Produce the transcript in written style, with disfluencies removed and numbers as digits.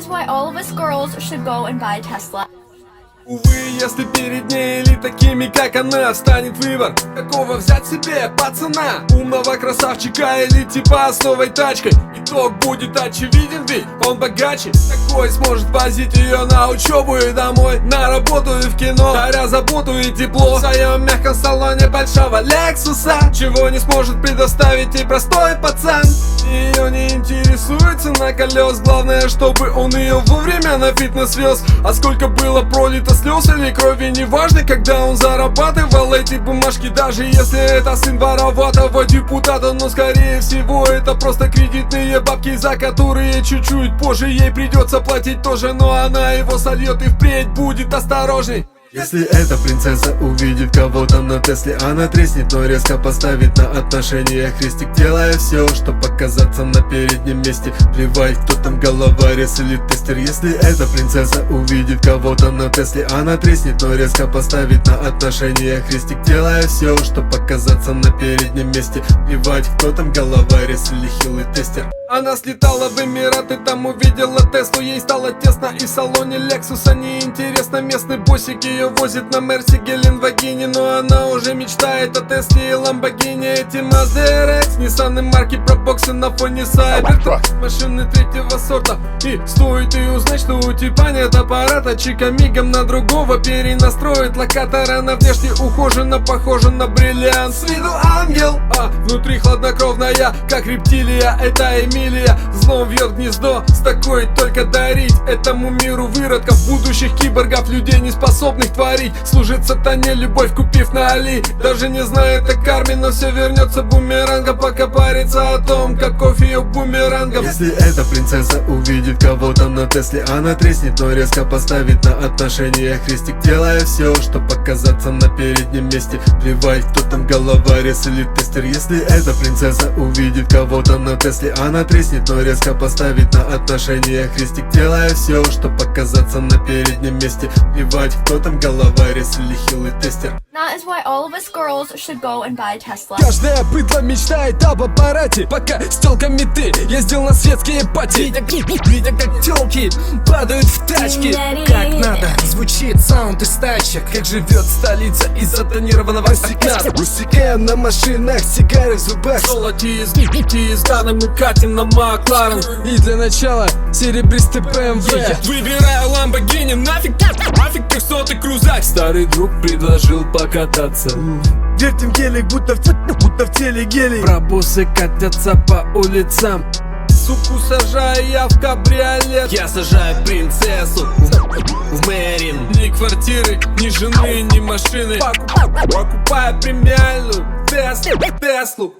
That is why all of us girls should go and buy a Tesla. Увы, если перед ней или такими, как она, встанет выбор, какого взять себе пацана, умного красавчика или типа с новой тачкой. Итог будет очевиден, ведь он богаче. Такой сможет возить ее на учебу и домой, на работу и в кино, даря заботу и тепло в своем мягком салоне большого Лексуса. Чего не сможет предоставить ей простой пацан. Ее не интересует цена колес, главное, чтобы он ее вовремя на фитнес вез. А сколько было пролито слез или крови, неважно, когда он зарабатывал эти бумажки. Даже если это сын вороватого депутата, но скорее всего это просто кредитные бабки, за которые чуть-чуть позже ей придется платить тоже. Но она его сольет и впредь будет осторожней. Если эта принцесса увидит кого-то на Тесле, она треснет, но резко поставит на отношения крестик, делая все, чтобы показаться на переднем месте. Плевать, кто там головорез или тестер. Если эта принцесса увидит кого-то на Тесле, она треснет, но резко поставит на отношения крестик, делая все, чтобы показаться на переднем месте. Плевать, кто там головорез или хилый тестер. Она слетала в Эмираты, там увидела Теслу, ей стало тесно и в салоне Лексуса неинтересно. Местный боссик ее возит на Мерсе, Геленвагине, но она уже мечтает о Тесле и Ламборгини. Эти Mazda RX, Nissan марки пробоксы на фоне Сайбертрук, машины третьего сорта. И стоит и узнать, что у типа нет аппарата, чика мигом на другого перенастроит локатор. Она внешне ухожена, похожа на бриллиант, с виду ангел, а внутри хладнокровная, как рептилия. Это Эмилия, злом вьет гнездо, с такой только дарить этому миру выродков, будущих киборгов, людей не способных творить. Служит сатане любовь, купив на Али. Даже не знает о карме, но все вернется бумерангом, пока парится о том, каков ее бумерангом. Если эта принцесса увидит кого-то на Тесле, она треснет, но резко поставит на отношения крестик, делая все, чтобы показаться на переднем месте. Плевать, кто там головорез или тестер. Если эта принцесса увидит кого-то на Тесле, она треснет, но резко поставит на отношения крестик, делая все, чтобы показаться на переднем месте. Плевать, кто там головорез или хилый тестер. That is why all of us girls should go and buy a Tesla. Каждая быдло мечтает об аппарате, пока с телками ты ездил на светские пати. Видя как телки падают в тачки, как надо звучит саунд из тачек, как живет столица из-за тонированного окна. Рассекая на машинах, сигары в зубах, Золоти из гана, мы катим на Макларен. и для начала серебристый BMW. Выбираю Ламборгини, нафиг 300-й крузак. Старый друг предложил покататься. Вертим гелик, будто в теле гелий. Пробусы катятся по улицам. Суку сажаю я в кабриолет. Я сажаю принцессу в Мэрин. Ни квартиры, ни жены, ни машины. Покупаю премиальную Теслу.